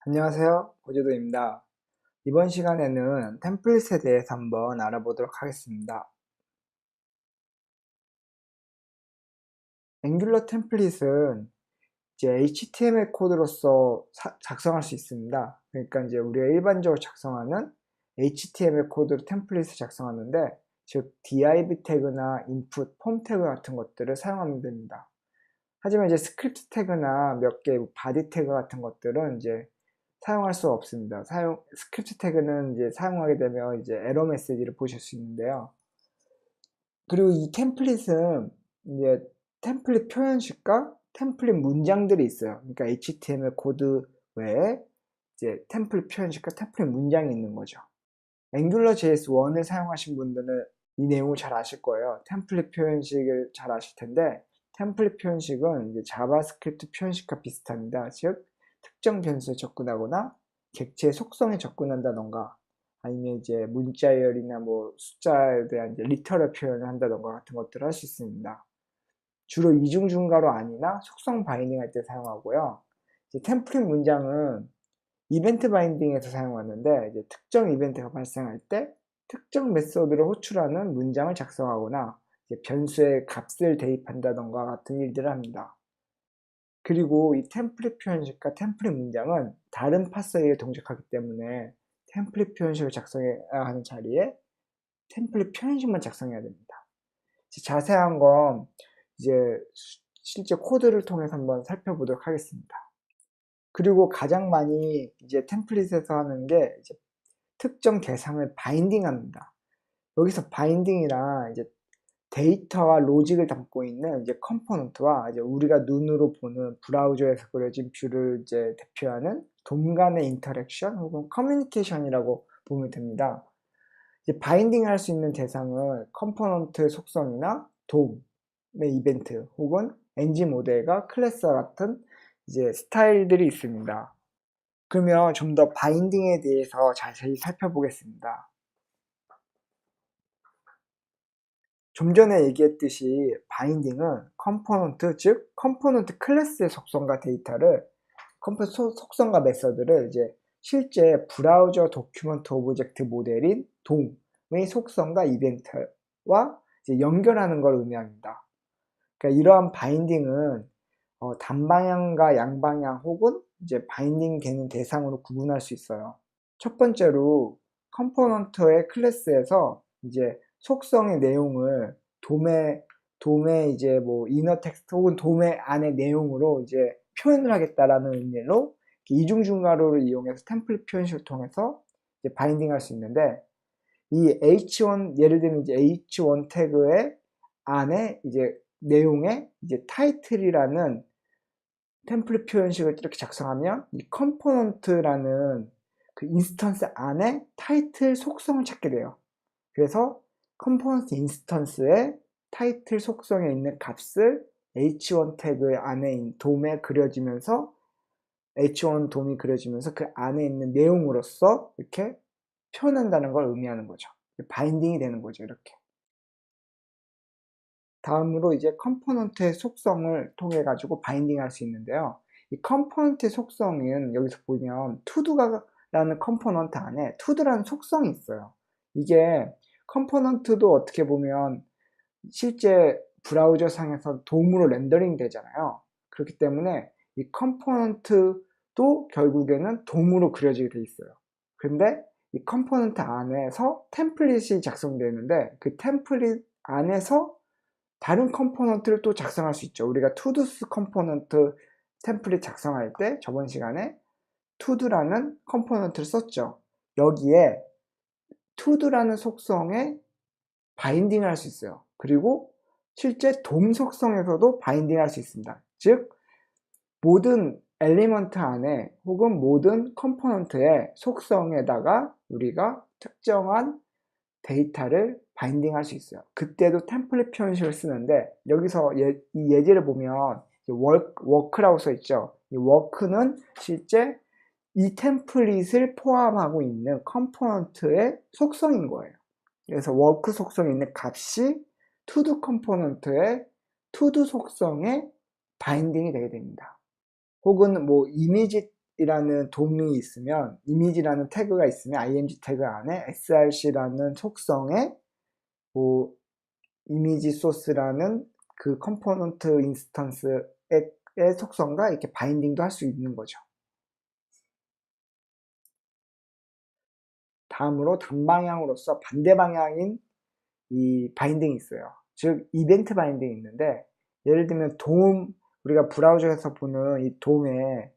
안녕하세요. 고조도입니다. 이번 시간에는 템플릿에 대해서 한번 알아보도록 하겠습니다. 앵귤러 템플릿은 이제 HTML 코드로서 작성할 수 있습니다. 그러니까 이제 우리가 일반적으로 작성하는 HTML 코드로 템플릿을 작성하는데, 즉 div 태그나 input, 폼 태그 같은 것들을 사용하면 됩니다. 하지만 이제 스크립트 태그나 몇 개 바디 태그 같은 것들은 이제 사용할 수 없습니다. 스크립트 태그는 이제 사용하게 되면 이제 에러 메시지를 보실 수 있는데요. 그리고 이 템플릿은 이제 템플릿 표현식과 템플릿 문장들이 있어요. 그러니까 HTML 코드 외에 이제 템플릿 표현식과 템플릿 문장이 있는 거죠. 앵귤러 JS 1을 사용하신 분들은 이 내용을 잘 아실 거예요. 템플릿 표현식을 잘 아실 텐데, 템플릿 표현식은 이제 자바스크립트 표현식과 비슷합니다. 즉, 특정 변수에 접근하거나 객체의 속성에 접근한다던가, 아니면 이제 문자열이나 뭐 숫자에 대한 이제 리터럴 표현을 한다던가 같은 것들을 할 수 있습니다. 주로 이중 중괄호 아니나 속성 바이닝 할 때 사용하고요. 이제 템플릿 문장은 이벤트 바인딩에서 사용하는데, 이제 특정 이벤트가 발생할 때 특정 메소드를 호출하는 문장을 작성하거나 이제 변수의 값을 대입한다던가 같은 일들을 합니다. 그리고 이 템플릿 표현식과 템플릿 문장은 다른 파서에 동작하기 때문에 템플릿 표현식을 작성해야 하는 자리에 템플릿 표현식만 작성해야 됩니다. 자세한 건 이제 실제 코드를 통해서 한번 살펴보도록 하겠습니다. 그리고 가장 많이 이제 템플릿에서 하는 게 이제 특정 대상을 바인딩합니다. 여기서 바인딩이란 이제 데이터와 로직을 담고 있는 이제 컴포넌트와 이제 우리가 눈으로 보는 브라우저에서 그려진 뷰를 이제 대표하는 돔 간의 인터랙션 혹은 커뮤니케이션이라고 보면 됩니다. 이제 바인딩 할 수 있는 대상은 컴포넌트 속성이나 돔의 이벤트 혹은 ng 모델과 클래스와 같은 이제 스타일들이 있습니다. 그러면 좀 더 바인딩에 대해서 자세히 살펴보겠습니다. 좀 전에 얘기했듯이 바인딩은 컴포넌트, 즉 컴포넌트 클래스의 속성과 데이터를 컴포넌트 속성과 메서드를 이제 실제 브라우저 도큐먼트 오브젝트 모델인 돔의 속성과 이벤트와 이제 연결하는 걸 의미합니다. 그러니까 이러한 바인딩은 단방향과 양방향 혹은 이제 바인딩 되는 대상으로 구분할 수 있어요. 첫 번째로 컴포넌트의 클래스에서 이제 속성의 내용을 돔의 이제 뭐 이너 텍스트 혹은 돔의 안의 내용으로 이제 표현을 하겠다라는 의미로 이중중괄호를 이용해서 템플릿 표현식을 통해서 이제 바인딩 할 수 있는데, 이 h1 예를 들면 이제 h1 태그의 안에 이제 내용에 이제 타이틀이라는 템플릿 표현식을 이렇게 작성하면 이 컴포넌트라는 그 인스턴스 안에 타이틀 속성을 찾게 돼요. 그래서 컴포넌트 인스턴스의 타이틀 속성에 있는 값을 h1 태그 안에 돔에 그려지면서 h1 돔이 그려지면서 그 안에 있는 내용으로서 이렇게 표현한다는 걸 의미하는 거죠. 바인딩이 되는 거죠, 이렇게. 다음으로 이제 컴포넌트의 속성을 통해 가지고 바인딩 할 수 있는데요. 이 컴포넌트의 속성은 여기서 보면 to도라는 컴포넌트 안에 to도라는 속성이 있어요. 이게 컴포넌트도 어떻게 보면 실제 브라우저 상에서 돔으로 렌더링 되잖아요. 그렇기 때문에 이 컴포넌트도 결국에는 돔으로 그려지게 돼 있어요. 근데 이 컴포넌트 안에서 템플릿이 작성되는데, 그 템플릿 안에서 다른 컴포넌트를 또 작성할 수 있죠. 우리가 todos 컴포넌트 템플릿 작성할 때 저번 시간에 to도라는 컴포넌트를 썼죠. 여기에 to도라는 속성에 바인딩을 할 수 있어요. 그리고 실제 돔 속성에서도 바인딩을 할 수 있습니다. 즉 모든 엘리먼트 안에 혹은 모든 컴포넌트의 속성에다가 우리가 특정한 데이터를 바인딩 할 수 있어요. 그때도 템플릿 표현식을 쓰는데, 여기서 이 예제를 보면 워크라고 써 있죠. 이 워크는 실제 이 템플릿을 포함하고 있는 컴포넌트의 속성인 거예요. 그래서 워크 속성에 있는 값이 투두 컴포넌트의 투두 속성에 바인딩이 되게 됩니다. 혹은 뭐 이미지 이미지라는 도움이 있으면, 이미지라는 태그가 있으면 img 태그 안에 src라는 속성에 뭐 이미지 소스라는 그 컴포넌트 인스턴스의 속성과 이렇게 바인딩도 할 수 있는 거죠. 다음으로 단방향으로서 반대 방향인 이 바인딩이 있어요. 즉 이벤트 바인딩이 있는데, 예를 들면 우리가 브라우저에서 보는 이 돔에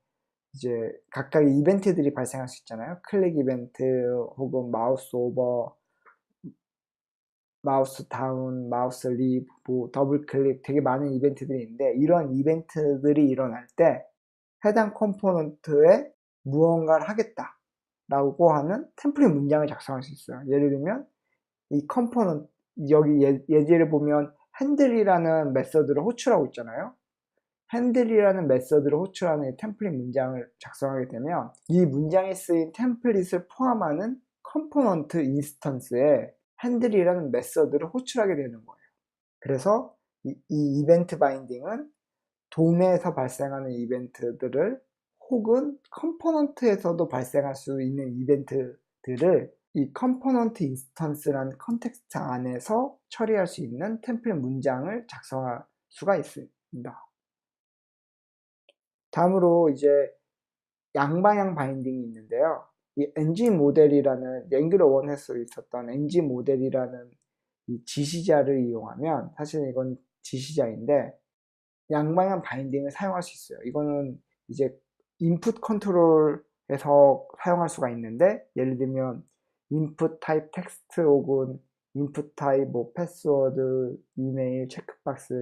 이제 각각의 이벤트들이 발생할 수 있잖아요. 클릭 이벤트 혹은 마우스 오버, 마우스 다운, 마우스 리브, 뭐 더블 클릭, 되게 많은 이벤트들이 있는데, 이런 이벤트들이 일어날 때 해당 컴포넌트에 무언가를 하겠다 라고 하는 템플릿 문장을 작성할 수 있어요. 예를 들면 이 컴포넌트, 여기 예제를 보면 핸들이라는 메서드를 호출하고 있잖아요. 핸들이라는 메서드를 호출하는 이 템플릿 문장을 작성하게 되면 이 문장에 쓰인 템플릿을 포함하는 컴포넌트 인스턴스에 핸들이라는 메서드를 호출하게 되는 거예요. 그래서 이 이벤트 바인딩은 돔에서 발생하는 이벤트들을 혹은 컴포넌트에서도 발생할 수 있는 이벤트들을 이 컴포넌트 인스턴스라는 컨텍스트 안에서 처리할 수 있는 템플릿 문장을 작성할 수가 있습니다. 다음으로 이제 양방향 바인딩이 있는데요. 이 ng 모델이라는 앵귤러 1에서 있었던 ng 모델이라는 이 지시자를 이용하면, 사실 이건 지시자인데 양방향 바인딩을 사용할 수 있어요. 이거는 이제 인풋 컨트롤에서 사용할 수가 있는데, 예를 들면 인풋 타입 텍스트 혹은 인풋 타입 뭐 패스워드, 이메일, 체크박스,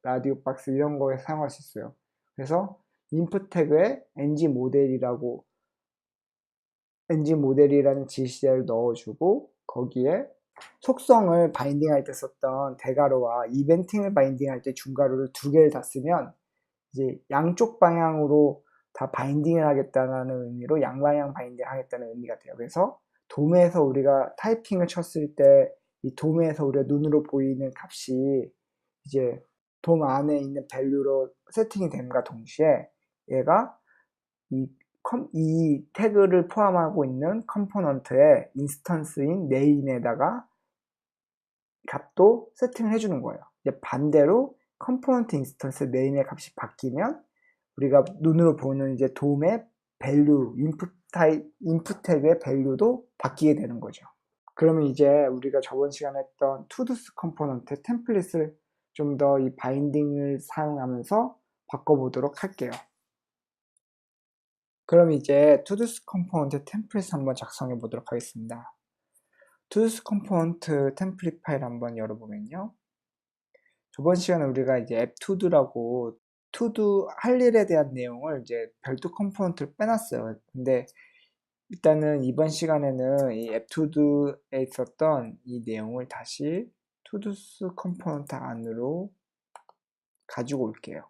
라디오 박스 이런 거에 사용할 수 있어요. 그래서 인풋 태그에 ng 모델이라는 지시자를 넣어주고, 거기에 속성을 바인딩할 때 썼던 대괄호와 이벤팅을 바인딩할 때 중괄호를 두 개를 다 쓰면 이제 양쪽 방향으로 다 바인딩을 하겠다는 의미로 양방향 바인딩을 하겠다는 의미가 돼요. 그래서 돔에서 우리가 타이핑을 쳤을 때 이 돔에서 우리가 눈으로 보이는 값이 이제 돔 안에 있는 밸류로 세팅이 됨과 동시에 얘가 이 태그를 포함하고 있는 컴포넌트의 인스턴스인 name에다가 값도 세팅을 해주는 거예요. 이제 반대로 컴포넌트 인스턴스 name의 값이 바뀌면 우리가 눈으로 보는 이제 돔의 value, 인풋 태그의 value도 바뀌게 되는 거죠. 그러면 이제 우리가 저번 시간에 했던 todos 컴포넌트 템플릿을 좀 더 이 바인딩을 사용하면서 바꿔보도록 할게요. 그럼 이제 todos 컴포넌트 템플릿 한번 작성해 보도록 하겠습니다. todos 컴포넌트 템플릿 파일 한번 열어보면요. 저번 시간에 우리가 이제 앱 to도라고 to-do 할 일에 대한 내용을 이제 별도 컴포넌트를 빼놨어요. 근데 일단은 이번 시간에는 이 앱 to도에 있었던 이 내용을 다시 todos 컴포넌트 안으로 가지고 올게요.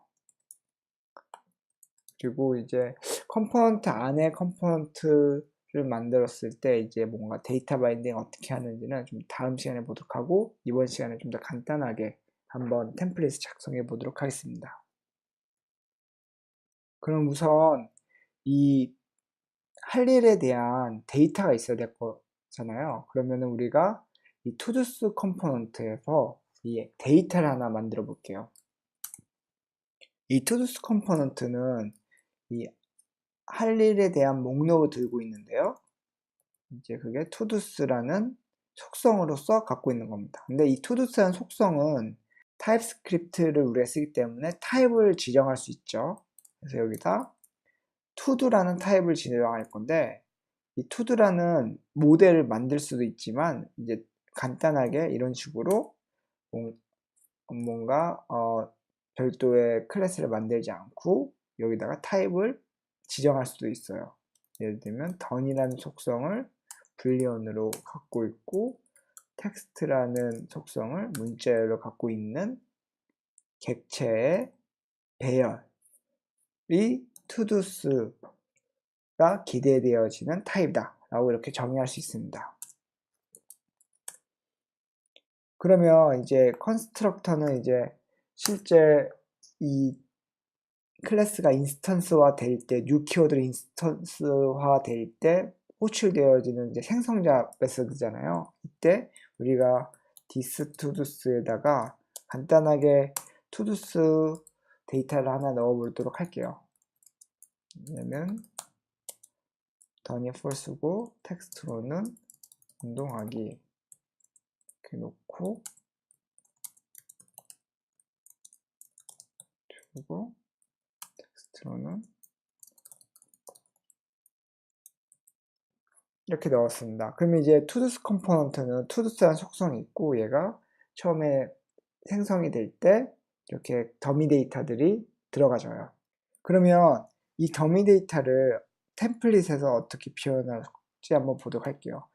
그리고 이제 컴포넌트 안에 컴포넌트를 만들었을 때 이제 뭔가 데이터 바인딩 어떻게 하는지는 좀 다음 시간에 보도록 하고, 이번 시간에 좀 더 간단하게 한번 템플릿을 작성해 보도록 하겠습니다. 그럼 우선 이 할 일에 대한 데이터가 있어야 될 거잖아요. 그러면은 우리가 이 todos 컴포넌트에서 이 데이터를 하나 만들어 볼게요. 이 todos 컴포넌트는 이 할 일에 대한 목록을 들고 있는데요. 이제 그게 todos라는 속성으로서 갖고 있는 겁니다. 근데 이 todos라는 속성은 타입스크립트를 우리가 쓰기 때문에 타입을 지정할 수 있죠. 그래서 여기다 to도라는 타입을 지정할 건데, 이 to도라는 모델을 만들 수도 있지만 이제 간단하게 이런 식으로 뭔가 별도의 클래스를 만들지 않고 여기다가 타입을 지정할 수도 있어요. 예를 들면 done이라는 속성을 불리언으로 갖고 있고, 텍스트라는 속성을 문자열로 갖고 있는 객체의 배열이 todos가 기대되어지는 타입이다 라고 이렇게 정의할 수 있습니다. 그러면 이제 컨스트럭터는 이제 실제 이 클래스가 인스턴스화 될 때, 뉴 키워드로 인스턴스화 될 때 호출되어지는 이제 생성자 메서드잖아요. 이때 우리가 this todo스에다가 간단하게 todo스 데이터를 하나 넣어보도록 할게요. 얘는 done이 false고 텍스트로는 운동하기 이렇게 놓고 그리고 텍스트로는 이렇게 넣었습니다. 그러면 이제 todos 컴포넌트는 todos라는 속성이 있고 얘가 처음에 생성이 될 때 이렇게 더미 데이터들이 들어가져요. 그러면 이 더미 데이터를 템플릿에서 어떻게 표현할지 한번 보도록 할게요.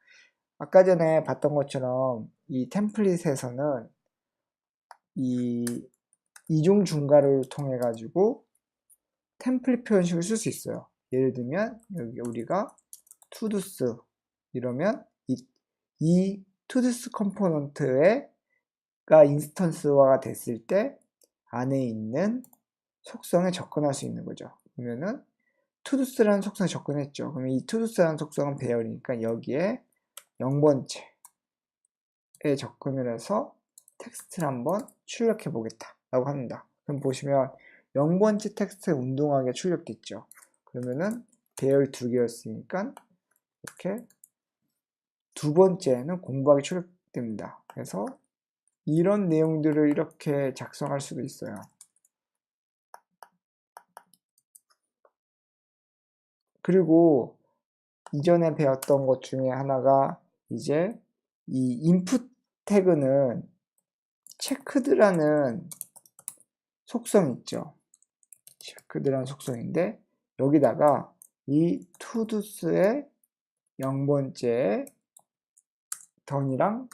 아까 전에 봤던 것처럼 이 템플릿에서는 이 이중 중괄호를 통해 가지고 템플릿 표현식을 쓸 수 있어요. 예를 들면 여기 우리가 todos 이러면 이 todos 컴포넌트가 인스턴스화가 됐을 때 안에 있는 속성에 접근할 수 있는 거죠. 그러면은 todos라는 속성에 접근했죠. 그러면 이 todos라는 속성은 배열이니까 여기에 0번째에 접근을 해서 텍스트를 한번 출력해 보겠다 라고 합니다. 그럼 보시면 0번째 텍스트 운동하게 출력됐죠. 그러면은 배열 2개였으니까 이렇게 두 번째는 공부하기 출력됩니다. 그래서 이런 내용들을 이렇게 작성할 수도 있어요. 그리고 이전에 배웠던 것 중에 하나가 이제 이 input 태그는 checked라는 속성이 있죠. checked라는 속성인데 여기다가 이 todos의 0번째에 done이랑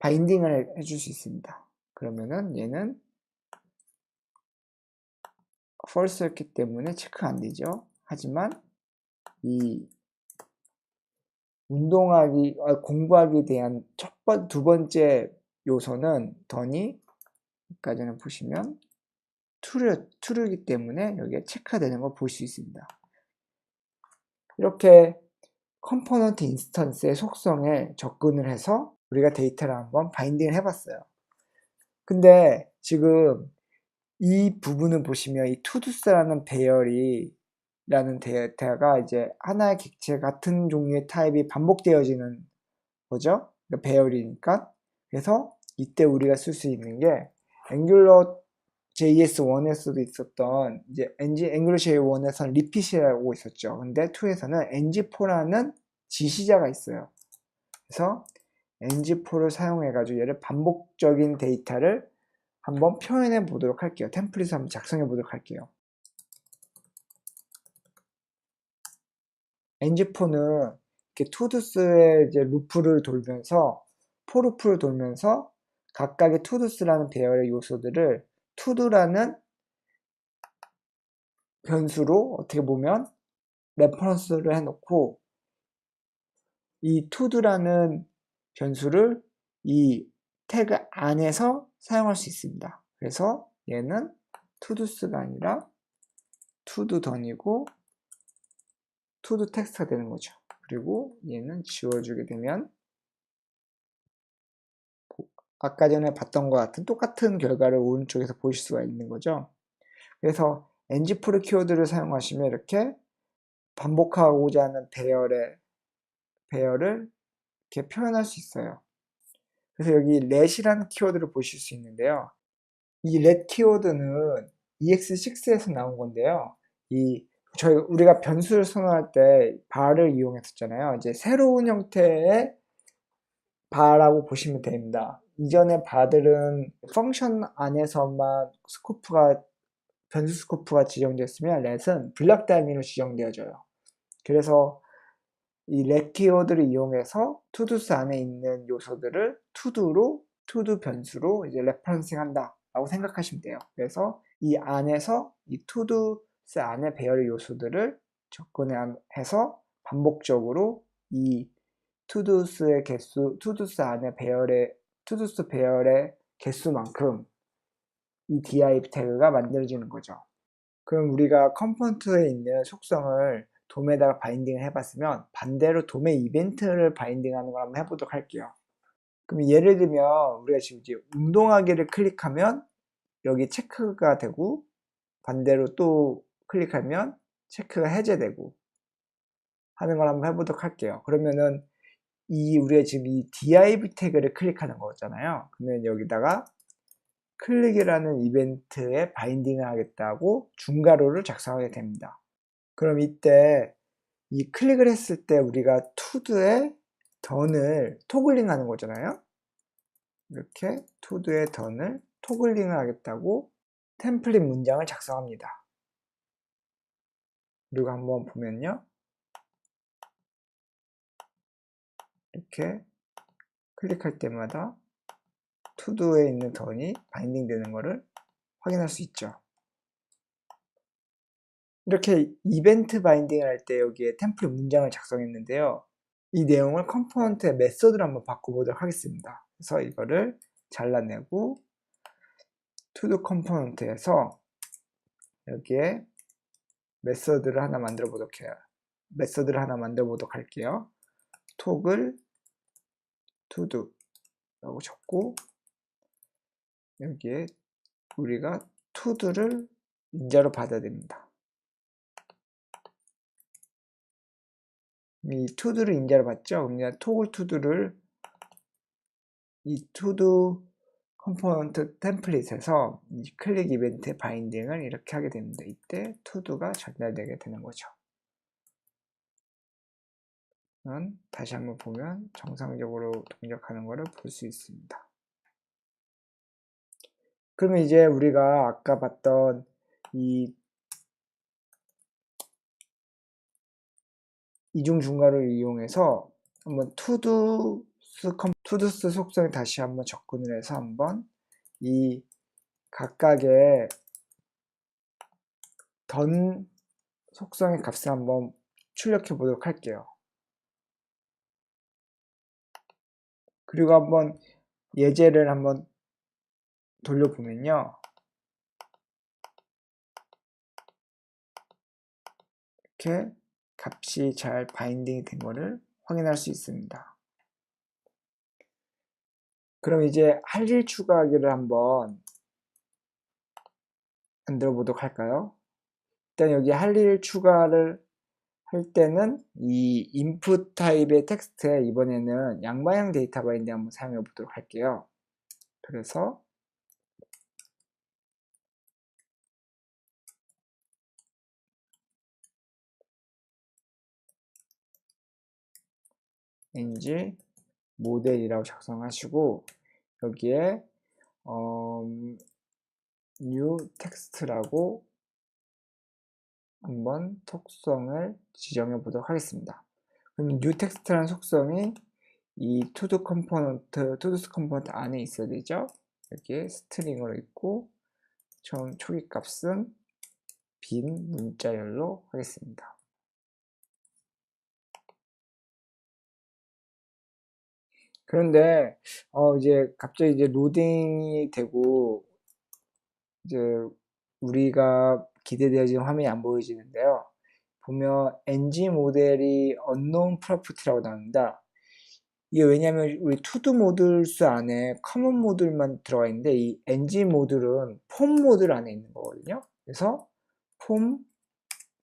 바인딩을 해줄 수 있습니다. 그러면은 얘는 false였기 때문에 체크가 안 되죠. 하지만 이 공부하기에 대한 두 번째 요소는 done이 아까 전에 보시면 true이기 때문에 여기에 체크가 되는 걸 볼 수 있습니다. 이렇게 컴포넌트 인스턴스의 속성에 접근을 해서 우리가 데이터를 한번 바인딩을 해봤어요. 근데 지금 이 부분을 보시면 이 todos라는 배열이라는 데이터가 이제 하나의 객체 같은 종류의 타입이 반복되어지는 거죠. 그러니까 배열이니까. 그래서 이때 우리가 쓸 수 있는 게 앵귤러 JS1에서도 있었던 이제 앵귤러 JS1에서는 리핏이라고 있었죠. 근데 2에서는 ng4라는 지시자가 있어요. 그래서 ng4를 사용해 가지고 얘를 반복적인 데이터를 한번 표현해 보도록 할게요. 템플릿을 한번 작성해 보도록 할게요. ng4는 이렇게 todos의 이제 루프를 돌면서 포루프를 돌면서 각각의 todos라는 배열의 요소들을 to도라는 변수로 어떻게 보면 레퍼런스를 해놓고 이 to도라는 변수를 이 태그 안에서 사용할 수 있습니다. 그래서 얘는 todos가 아니라 tododone이고 todo 텍스트가 되는 거죠. 그리고 얘는 지워주게 되면 아까 전에 봤던 것 같은 똑같은 결과를 오른쪽에서 보실 수가 있는 거죠. 그래서 ng4 키워드를 사용하시면 이렇게 반복하고자 하는 배열을 이렇게 표현할 수 있어요. 그래서 여기 let이라는 키워드를 보실 수 있는데요. 이 let 키워드는 EX6에서 나온 건데요. 우리가 변수를 선언할 때 bar을 이용했었잖아요. 이제 새로운 형태의 bar라고 보시면 됩니다. 이전의 bar들은 펑션 안에서만 변수 스코프가 지정되었으면 let은 블록 단위로 지정되어져요. 그래서 이 let 키워드를 이용해서 todos 안에 있는 요소들을 todo 변수로 이제 레퍼런싱 한다 라고 생각하시면 돼요. 그래서 이 안에서 이 todos 안에 배열의 요소들을 접근해서 반복적으로 이 todos 안에 todos 배열의 개수만큼 이 div 태그가 만들어지는 거죠. 그럼 우리가 컴포넌트에 있는 속성을 돔에다가 바인딩을 해봤으면 반대로 돔의 이벤트를 바인딩하는 걸 한번 해보도록 할게요. 그럼 예를 들면 우리가 지금 이제 운동하기를 클릭하면 여기 체크가 되고 반대로 또 클릭하면 체크가 해제되고 하는 걸 한번 해보도록 할게요. 그러면은 우리가 지금 이 div 태그를 클릭하는 거잖아요. 그러면 여기다가 클릭이라는 이벤트에 바인딩을 하겠다고 중괄호를 작성하게 됩니다. 그럼 이때 이 클릭을 했을 때 우리가 to도의 던을 토글링 하는 거잖아요. 이렇게 to도의 던을 토글링을 하겠다고 템플릿 문장을 작성합니다. 그리고 한번 보면요. 이렇게 클릭할 때마다 to도에 있는 던이 바인딩 되는 것을 확인할 수 있죠. 이렇게 이벤트 바인딩을 할 때 여기에 템플릿 문장을 작성했는데요. 이 내용을 컴포넌트의 메서드로 한번 바꿔보도록 하겠습니다. 그래서 이거를 잘라내고 to-do 컴포넌트에서 여기에 메서드를 하나 만들어 보도록 할게요. toggle to-do 라고 적고 여기에 우리가 to도를 인자로 받아야 됩니다. 이 to도를 인자로 받죠? 그냥 toggle to도를 이 to-do 컴포넌트 템플릿에서 이 클릭 이벤트의 바인딩을 이렇게 하게 됩니다. 이때 to도가 전달되게 되는 거죠. 다시 한번 보면 정상적으로 동작하는 것을 볼 수 있습니다. 그러면 이제 우리가 아까 봤던 이 이중 중괄호를 이용해서 한번 투두스 속성에 다시 한번 접근을 해서 한번 이 각각의 던 속성의 값을 한번 출력해 보도록 할게요. 그리고 한번 예제를 한번 돌려보면요. 이렇게 값이 잘 바인딩이 된 것을 확인할 수 있습니다. 그럼 이제 할 일 추가하기를 한번 만들어 보도록 할까요? 일단 여기 할 일 추가를 할 때는 이 input 타입의 텍스트에 이번에는 양방향 데이터 바인딩 한번 사용해 보도록 할게요. 그래서 ng 모델이라고 작성하시고 여기에 new text라고 한번 속성을 지정해 보도록 하겠습니다. 그럼 new text라는 속성이 이 to-do 컴포넌트 안에 있어야 되죠. 여기에 스트링으로 있고 처음 초기 값은 빈 문자열로 하겠습니다. 그런데 이제 갑자기 이제 로딩이 되고 이제 우리가 기대되어지는 화면이 안 보여지는데요. 보면 ng 모델이 unknown property라고 나옵니다. 이게 왜냐면 우리 to-do 모듈스 안에 common 모듈만 들어가 있는데 이 ng 모듈은 폼 모듈 안에 있는 거거든요. 그래서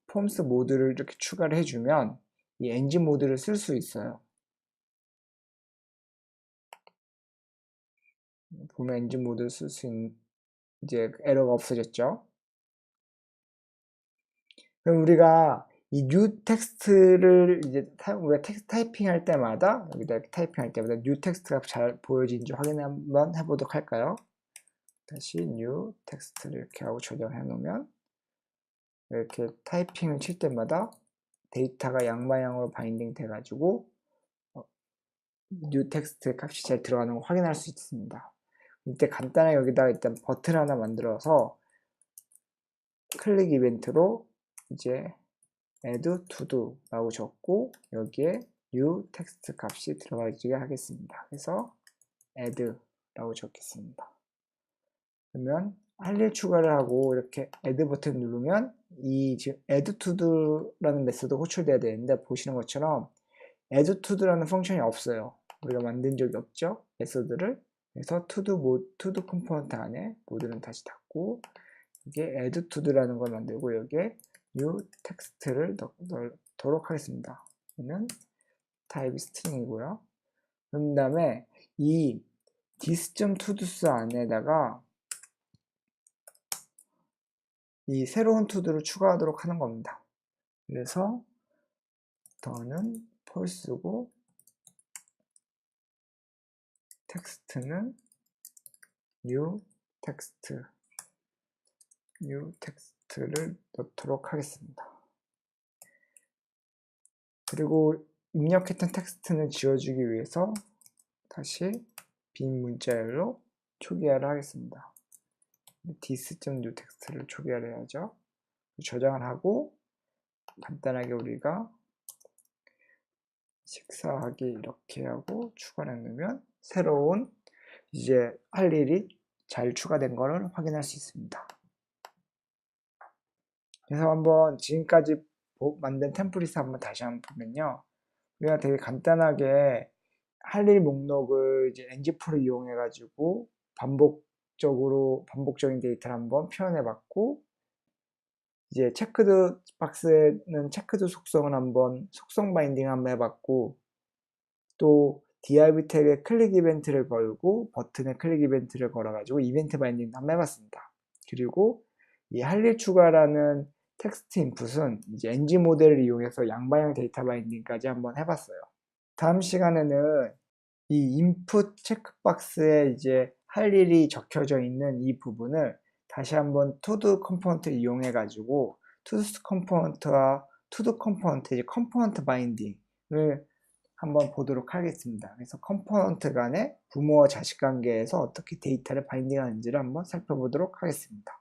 폼스 모듈을 이렇게 추가를 해주면 이 ng 모듈을 쓸 수 있어요. 보면 ng 모듈 쓸 수 있는 이제 에러가 없어졌죠. 그럼 우리가 이 new 텍스트를 이제 우리가 텍스트 타이핑 할 때마다 여기다 이렇게 타이핑 할 때마다 new 텍스트가 잘 보여지는지 확인 한번 해보도록 할까요? 다시 new 텍스트를 이렇게 하고 저장해 놓으면 이렇게 타이핑을 칠 때마다 데이터가 양방향으로 바인딩 돼 가지고 new 텍스트 값이 잘 들어가는 걸 확인할 수 있습니다. 이때 간단하게 여기다가 일단 버튼 하나 만들어서 클릭 이벤트로 이제 add to do 라고 적고 여기에 new 텍스트 값이 들어가게 하겠습니다. 그래서 add 라고 적겠습니다. 그러면 할 일 추가를 하고 이렇게 add 버튼 누르면 이 지금 add to do라는 메소드 호출돼야 되는데 보시는 것처럼 add to do라는 펑션이 없어요. 우리가 만든 적이 없죠. 메소드를. 그래서 to do 컴포넌트 안에 모드는 다시 닫고 이게 add to do라는 걸 만들고 여기에 new 텍스트를 넣도록 하겠습니다. 얘는 타입이 스트링이고요. 그런 다음에 이 this.todo스 안에다가 이 새로운 to도를 추가하도록 하는 겁니다. 그래서 더는 false고 텍스트는 new 텍스트를 넣도록 하겠습니다. 그리고 입력했던 텍스트는 지워주기 위해서 다시 빈 문자열로 초기화를 하겠습니다. this.new 텍스트를 초기화를 해야죠. 저장을 하고 간단하게 우리가 식사하기 이렇게 하고 추가를 넣으면 새로운 이제 할 일이 잘 추가된 것을 확인할 수 있습니다. 그래서 한번 지금까지 만든 템플릿 한번 다시 한번 보면요. 우리가 되게 간단하게 할 일 목록을 이제 ngFor를 이용해 가지고 반복적인 데이터를 한번 표현해 봤고, 이제 체크드 박스에는 체크드 속성을 한번 속성 바인딩 한번 해봤고, 또 div 태그에 클릭 이벤트를 걸고 버튼에 클릭 이벤트를 걸어가지고 이벤트 바인딩도 한번 해봤습니다. 그리고 이 할 일 추가라는 텍스트 인풋은 이제 ng 모델을 이용해서 양방향 데이터 바인딩까지 한번 해봤어요. 다음 시간에는 이 인풋 체크박스에 이제 할 일이 적혀져 있는 이 부분을 다시 한번 to-do 컴포넌트를 이용해 가지고 to-do 컴포넌트와 to-do 컴포넌트, 이제 컴포넌트 바인딩을 한번 보도록 하겠습니다. 그래서 컴포넌트 간의 부모와 자식 관계에서 어떻게 데이터를 바인딩하는지를 한번 살펴보도록 하겠습니다.